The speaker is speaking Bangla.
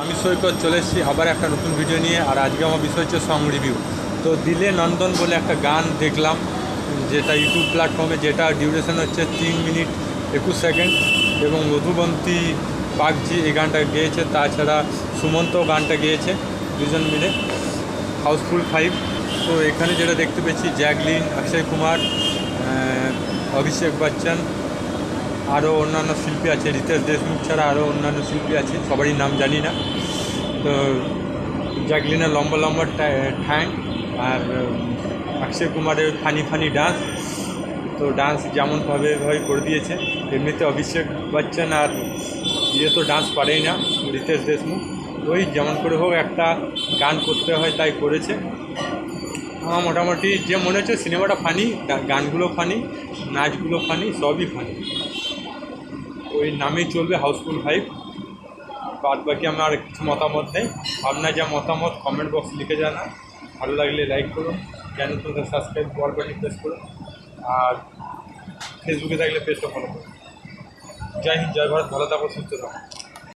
আমি সৈকত চলে এসেছি আবার একটা নতুন ভিডিও নিয়ে। আর আজকে আমার বিষয় হচ্ছে সং রিভিউ। তো দিলে নন্দন বলে একটা গান দেখলাম, যেটা ইউটিউব প্ল্যাটফর্মে, যেটা ডিউরেশন হচ্ছে 3 মিনিট 21 সেকেন্ড, এবং মধুবন্তী পাকজি এই গানটা গেয়েছে। তাছাড়া সুমন্ত গানটা গেয়েছে, দুজন মিলে, হাউসফুল 5। তো এখানে যেটা দেখতে পেয়েছি, জ্যাকলিন, অক্ষয় কুমার, অভিষেক বচ্চন, আরও অন্যান্য শিল্পী আছে। রিতেশ দেশমুখ ছাড়া আরও অন্যান্য শিল্পী আছে, সবারই নাম জানি না। তো জ্যাকলিনের লম্বা লম্বা ঠ্যাং, আর অক্ষয় কুমারের ফানি ফানি ডান্স। তো ডান্স যেমনভাবে করে দিয়েছে। এমনিতে অভিষেক বচ্চন আর তো ডান্স পারেই না, রিতেশ দেশমুখ। ওই যেমন করে হোক একটা গান করতে হয়, তাই করেছে। আমার মোটামুটি যে মনে হচ্ছে সিনেমাটা ফানি, গানগুলো ফানি, নাচগুলো ফানি, সবই ফানি। ওই নামেই চলবে, হাউসফুল 5। বাদ বাকি আমার আর কিছু মতামত নেই। আপনার যা মতামত কমেন্ট বক্স লিখে জানান। ভালো লাগলে লাইক করুন, চ্যানেলটা সাবস্ক্রাইব বাটন প্রেস করুন, আর ফেসবুকে থাকলে পেজটা ফলো করুন। জয় হিন্দ, জয় ভারত, ভালো থাকুন, সুস্থ থাকুন।